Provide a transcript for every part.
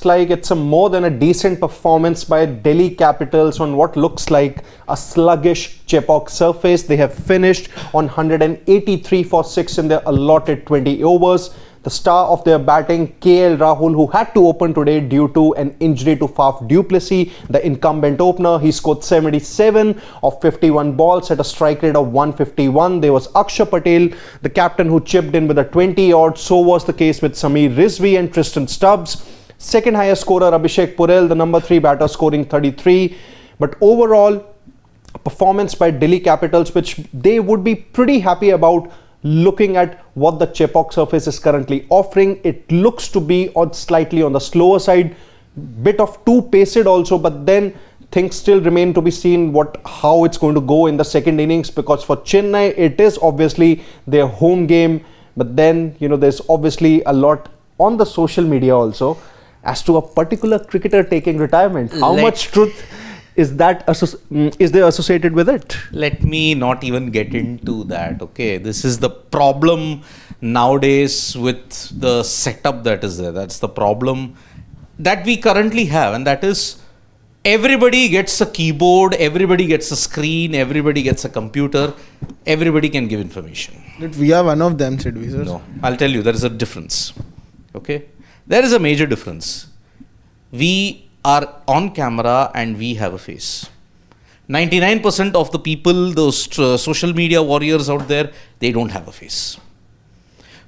like it's a more than a decent performance by Delhi Capitals on what looks like a sluggish Chepauk surface. They have finished on 183 for 6 in their allotted 20 overs. The star of their batting, Rahul, who had to open today due to an injury to Faf du Plessis, the incumbent opener. He scored 77 of 51 balls at a strike rate of 151. There was Akshar Patel, the captain, who chipped in with a 20-odd. So was the case with Samir Rizvi and Tristan Stubbs. Second highest scorer, Abhishek Purell, the number 3 batter, scoring 33. But overall, performance by Delhi Capitals, which they would be pretty happy about, looking at what the Chepauk surface is currently offering. It looks to be slightly on the slower side, bit of too paced also, but then things still remain to be seen how it's going to go in the second innings, because for Chennai it is obviously their home game, but then there's obviously a lot on the social media also as to a particular cricketer taking retirement. How much truth is there associated with it? Let me not even get into that. Okay, this is the problem nowadays with the setup that is there. That's the problem that we currently have, and that is everybody gets a keyboard, everybody gets a screen, everybody gets a computer, everybody can give information. But we are one of them, Sidvi, sir. No, I'll tell you, there is a difference. Okay, there is a major difference. We are on camera and we have a face. 99% of the people, those social media warriors out there, they don't have a face.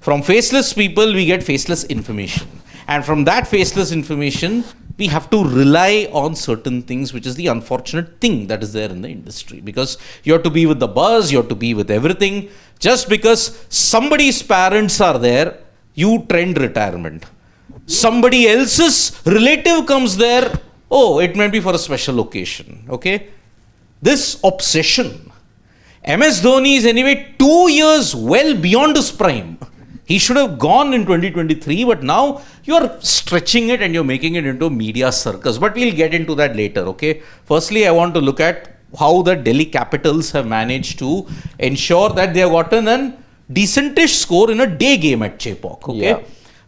From faceless people, we get faceless information. And from that faceless information, we have to rely on certain things, which is the unfortunate thing that is there in the industry. Because you have to be with the buzz, you have to be with everything. Just because somebody's parents are there, you trend retirement. Somebody else's relative comes there, oh, it might be for a special occasion, okay? This obsession. MS Dhoni is anyway 2 years well beyond his prime. He should have gone in 2023, but now you're stretching it and you're making it into a media circus. But we'll get into that later, okay? Firstly, I want to look at how the Delhi Capitals have managed to ensure that they have gotten a decentish score in a day game at Chepauk, okay? Yeah.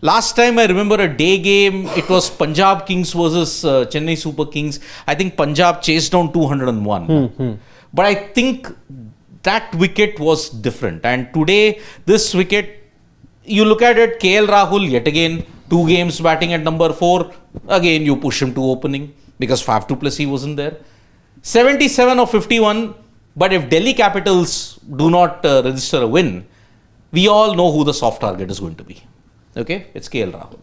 Last time I remember a day game, it was Punjab Kings versus Chennai Super Kings. I think Punjab chased down 201. But I think that wicket was different. And today, this wicket, you look at it, Rahul, yet again, 2 games batting at number 4. Again, you push him to opening because Faf du Plessis wasn't there. 77 of 51. But if Delhi Capitals do not register a win, we all know who the soft target is going to be. Okay, it's Rahul.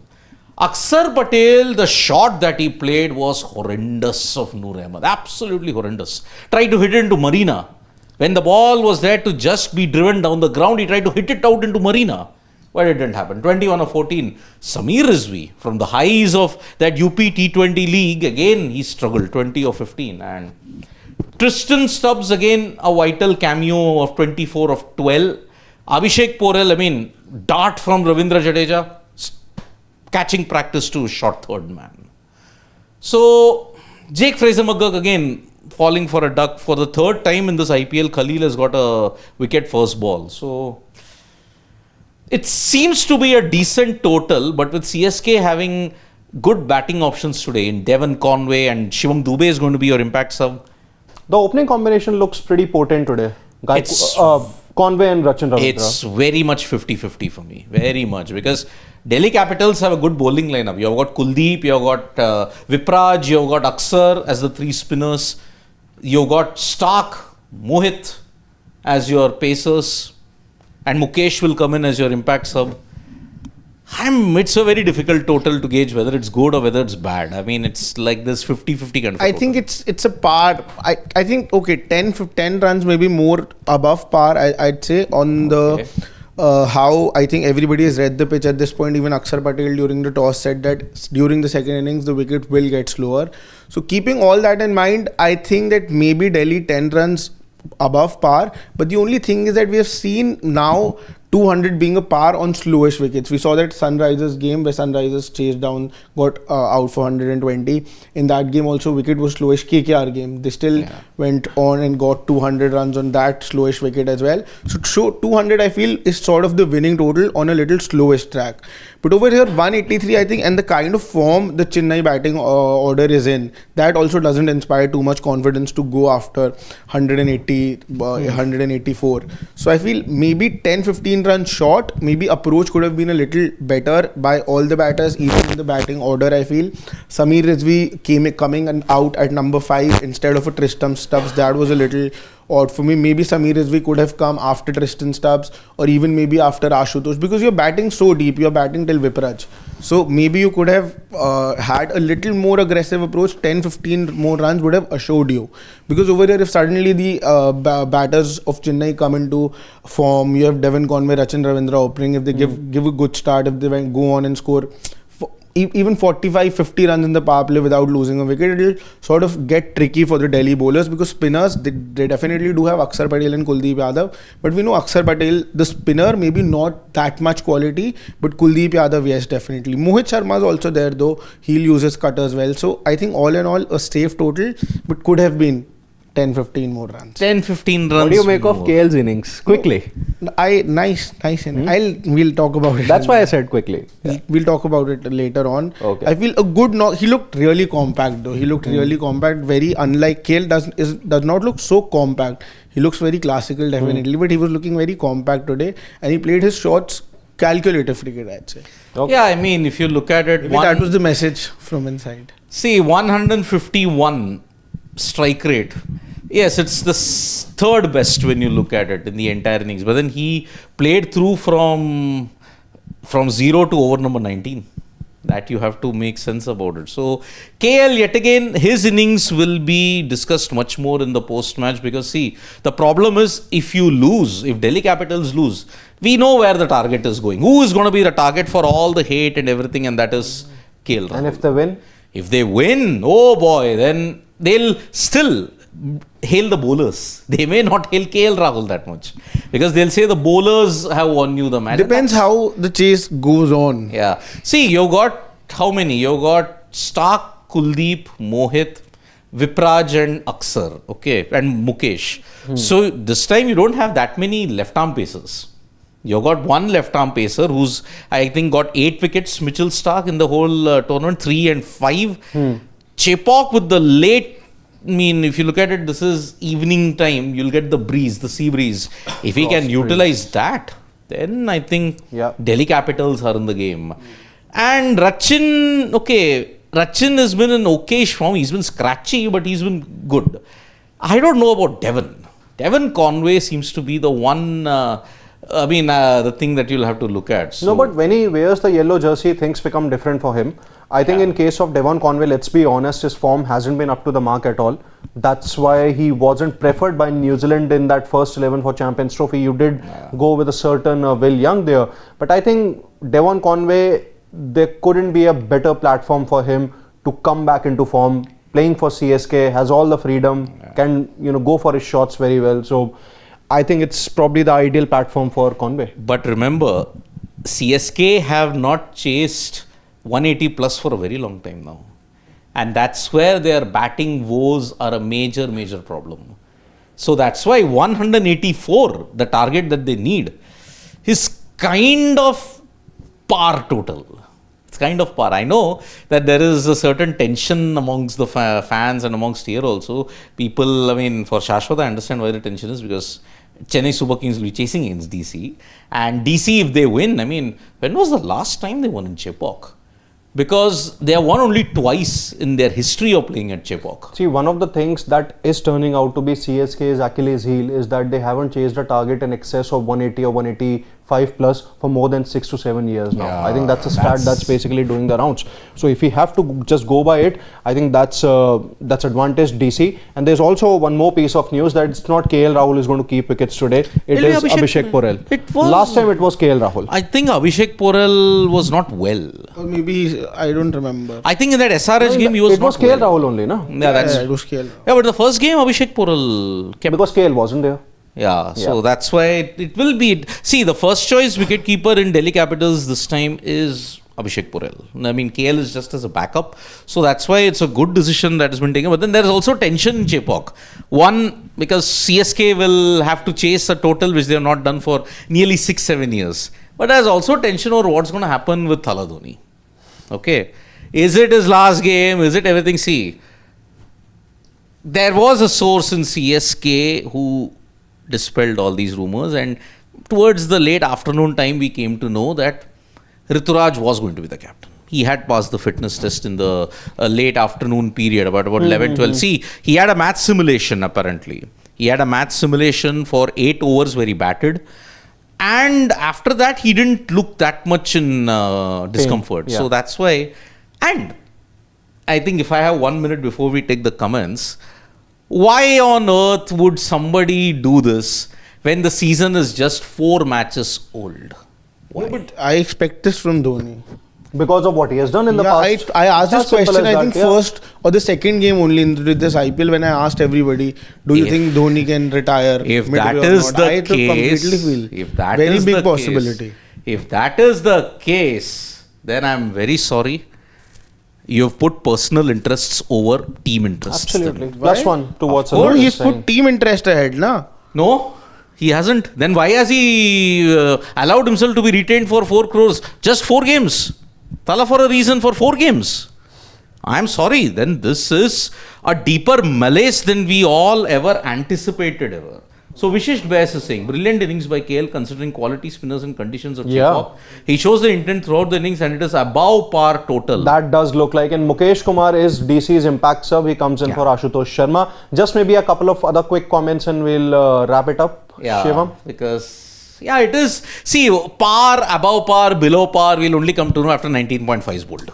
Akshar Patel, the shot that he played was horrendous of Noor Ahmed. Absolutely horrendous. Tried to hit it into Marina. When the ball was there to just be driven down the ground, he tried to hit it out into Marina. But it didn't happen. 21 of 14. Samir Rizvi, from the highs of that UP T20 league, again he struggled. 20 of 15. And Tristan Stubbs, again a vital cameo of 24 of 12. Abhishek Purell, dart from Ravindra Jadeja, catching practice to short third man. So, Jake Fraser-McGurk again falling for a duck for the 3rd time in this IPL. Khalil has got a wicket first ball. So, it seems to be a decent total, but with CSK having good batting options today in Devon Conway and Shivam Dubey is going to be your impact sub. The opening combination looks pretty potent today. Conway and Rachin Ravindra. It's very much 50-50 for me. Very much. Because Delhi Capitals have a good bowling lineup. You've got Kuldeep, you've got Vipraj, you've got Akshar as the 3 spinners. You've got Stark, Mohit as your pacers. And Mukesh will come in as your impact sub. It's a very difficult total to gauge whether it's good or whether it's bad. It's like this 50-50 kind of I think it's a par. I think, okay, 10 runs maybe more above par, I'd say, on the how I think everybody has read the pitch at this point. Even Akshar Patel during the toss said that during the second innings, the wicket will get slower. So keeping all that in mind, I think that maybe Delhi 10 runs above par. But the only thing is that we have seen now 200 being a par on slowish wickets. We saw that Sunrisers game where Sunrisers chased down, got out for 120. In that game also, wicket was slowish. KKR game, they still went on and got 200 runs on that slowish wicket as well. So 200 I feel is sort of the winning total on a little slowish track. But over here 183 I think, and the kind of form the Chennai batting order is in, that also doesn't inspire too much confidence to go after 180, 184. So I feel maybe 10-15 runs short, maybe approach could have been a little better by all the batters, even in the batting order. I feel Samir Rizvi coming and out at number 5 instead of a Tristan Stubbs, that was a little odd for me. Maybe Samir Rizvi could have come after Tristan Stubbs or even maybe after Ashutosh, because you're batting so deep, you're batting till Vipraj. So maybe you could have had a little more aggressive approach. 10-15 more runs would have assured you, because over here if suddenly the batters of Chennai come into form, you have Devon Conway, Rachin Ravindra opening, if they give a good start, if they go on and score even 45-50 runs in the power play without losing a wicket, it will sort of get tricky for the Delhi bowlers, because spinners, they definitely do have Akshar Patel and Kuldeep Yadav, but we know Akshar Patel, the spinner, maybe not that much quality, but Kuldeep Yadav, yes, definitely. Mohit Sharma is also there though, he'll use his cutters well. So I think all in all a safe total, but could have been 10-15 more runs. 10-15 runs. What do you make more. of KL's innings? Quickly. Nice. We'll talk about it. That's why I said quickly. We'll talk about it later on. Okay. I feel a good knock. He looked really compact though. He looked really compact. Very unlike KL does not look so compact. He looks very classical definitely, but he was looking very compact today, and he played his shots calculative cricket, I'd say. Okay. Yeah, I mean, if you look at it, Maybe that was the message from inside. See, 151 strike rate. Yes, it's the third best when you look at it in the entire innings. But then he played through from 0 to over number 19. That you have to make sense about it. So, KL, yet again, his innings will be discussed much more in the post-match, because see, the problem is if Delhi Capitals lose, we know where the target is going. Who is going to be the target for all the hate and everything, and that is KL. And if they win? If they win, oh boy, then they'll still hail the bowlers. They may not hail KL Rahul that much, because they'll say the bowlers have won you the match. Depends how the chase goes on. Yeah. See, you got how many? You got Stark, Kuldeep, Mohit, Vipraj and Akshar, okay, and Mukesh. So this time you don't have that many left-arm pacers. You got one left-arm pacer who's, I think, got 8 wickets, Mitchell Stark, in the whole tournament, 3 and 5. Chepauk with the late, I mean, if you look at it, this is evening time, you'll get the breeze, the sea breeze. If he can utilize that, then I think Delhi Capitals are in the game. And Rachin, Rachin has been in okayish form. He's been scratchy, but he's been good. I don't know about Devon. Devon Conway seems to be the one, the thing that you'll have to look at. So. No, but when he wears the yellow jersey, things become different for him. I think in case of Devon Conway, let's be honest, his form hasn't been up to the mark at all. That's why he wasn't preferred by New Zealand in that first 11 for Champions Trophy. You did go with a certain Will Young there. But I think Devon Conway, there couldn't be a better platform for him to come back into form. Playing for CSK, has all the freedom, can go for his shots very well. So I think it's probably the ideal platform for Conway. But remember, CSK have not chased 180 plus for a very long time now. And that's where their batting woes are a major problem. So that's why 184, the target that they need, is kind of par total. It's kind of par. I know that there is a certain tension amongst the fans and amongst here also. People, I mean, for Shashwat, I understand why the tension is, because Chennai Super Kings will be chasing against DC. And DC, if they win, I mean, when was the last time they won in Chepauk? Because they have won only twice in their history of playing at Chepauk. See, one of the things that is turning out to be CSK's Achilles heel is that they haven't chased a target in excess of 180 or 185 plus for more than 6 to 7 years now. Yeah, I think that's a stat that's basically doing the rounds. So if we have to just go by it, I think that's advantage DC. And there's also one more piece of news, that it's not KL Rahul is going to keep wickets today. It is Abhishek Porel. Last time it was KL Rahul. I think Abhishek Porel was not well. Or maybe, I don't remember. I think in that SRH game he was not KL well. Rahul only, no? Yeah, it was KL. Yeah, but the first game Abhishek Porel kept. Because KL wasn't there. Yeah, so that's why it will be. See, the first choice wicketkeeper in Delhi Capitals this time is Abhishek Purell. I mean, KL is just as a backup. So that's why it's a good decision that has been taken. But then there's also tension in Chepauk. One, because CSK will have to chase a total which they have not done for nearly 6-7 years. But there's also tension over what's going to happen with Thala Dhoni. Okay. Is it his last game? Is it everything? See, there was a source in CSK who dispelled all these rumors, and towards the late afternoon time we came to know that Rituraj was going to be the captain. He had passed the fitness test in the late afternoon period, about 11-12. See, he had a match simulation apparently. He had a match simulation for 8 overs where he batted, and after that he didn't look that much in discomfort. So that's why. And I think if I have 1 minute before we take the comments, why on earth would somebody do this when the season is just 4 matches old? Why? But I expect this from Dhoni. Because of what he has done in the past. I asked this question, I think first or the second game only in this IPL, when I asked everybody, do you think Dhoni can retire? If that is the case, very big possibility. If that is the case, then I'm very sorry. You have put personal interests over team interests. Absolutely. +1 to what's No, he's put team interest ahead, na? No, he hasn't. Then why has he allowed himself to be retained for 4 crores? Just 4 games. Thala for a reason for 4 games. I'm sorry. Then this is a deeper malaise than we all ever anticipated ever. So Vishish Bass is saying, brilliant innings by KL considering quality spinners and conditions of Chepauk. He shows the intent throughout the innings and it is above par total. That does look like. And Mukesh Kumar is DC's impact sub. He comes in for Ashutosh Sharma. Just maybe a couple of other quick comments and we'll wrap it up. Shivam? Because it is. See, par, above par, below par, we'll only come to know after 19.5 is bowled.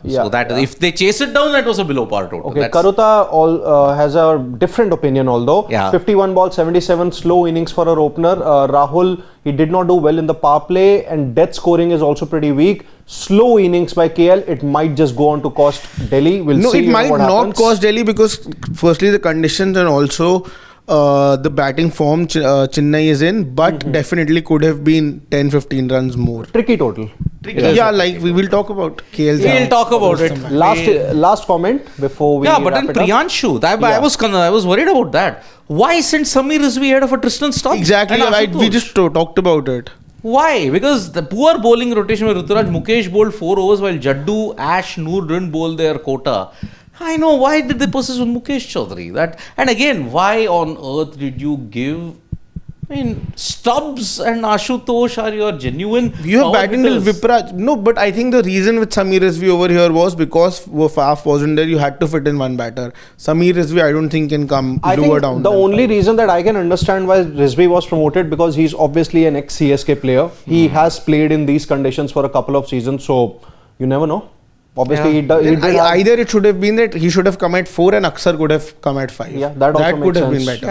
So that if they chase it down, that was a below par total. Okay, Karuta has a different opinion, although 51 balls, 77 slow innings for our opener. Rahul, he did not do well in the power play, and death scoring is also pretty weak. Slow innings by KL, it might just go on to cost Delhi. We'll see. No, it might not cost Delhi because firstly the conditions and also the batting form Chennai is in, but definitely could have been 10-15 runs more. Tricky total. Like we will talk about KL. We'll talk about it. Last comment before we but then Priyanshu, I was worried about that. Why send Samir Rizvi ahead of a Tristan Stubbs? Exactly, right. We just talked about it. Why? Because the poor bowling rotation with Ruturaj, Mukesh bowled 4 overs while Jaddu, Ash, Noor didn't bowl their quota. I know, why did they persist with Mukesh Chaudhary? And again, why on earth did you give? I mean, Stubbs and Ashutosh are your genuine. You have batting till Vipraj. No, but I think the reason with Samir Rizvi over here was because Faf wasn't there, you had to fit in one batter. Samir Rizvi, I don't think can come lower down. The only reason that I can understand why Rizvi was promoted, because he's obviously an ex-CSK player. He has played in these conditions for a couple of seasons, so you never know. Obviously, either it should have been that he should have come at 4 and Aksar could have come at 5. Yeah, that could have been better.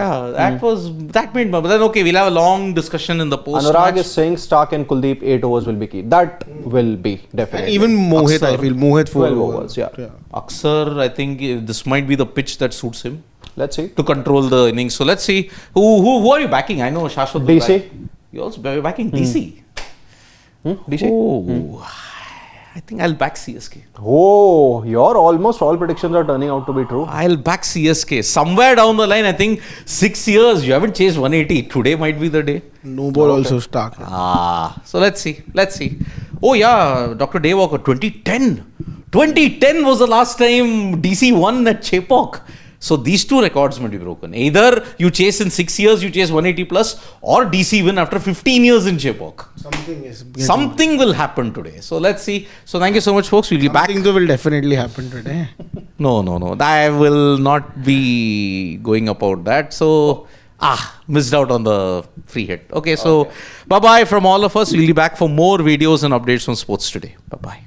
That made. But then okay, we'll have a long discussion in the post. Anurag is saying Stark and Kuldeep 8 overs will be key. That will be definitely. And even Mohit, Aksar, I feel Mohit 12 overs. Yeah. Aksar, I think this might be the pitch that suits him. Let's see. To control the innings. So let's see who are you backing? I know Shashwat. DC. You also backing DC. DC. Oh. I think I'll back CSK. Oh, your almost all predictions are turning out to be true. I'll back CSK. Somewhere down the line, I think 6 years, you haven't chased 180. Today might be the day. No ball also stuck. So let's see. Oh yeah, Dr. Daywalker, 2010. 2010 was the last time DC won at Chepauk. So these 2 records might be broken. Either you chase in 6 years, you chase 180 plus, or DC win after 15 years in Chepauk. Something will happen today. So let's see. So thank you so much, folks. We'll be back. Something will definitely happen today. No. I will not be going about that. So, missed out on the free hit. Okay, so bye-bye from all of us. We'll be back for more videos and updates from Sports Today. Bye-bye.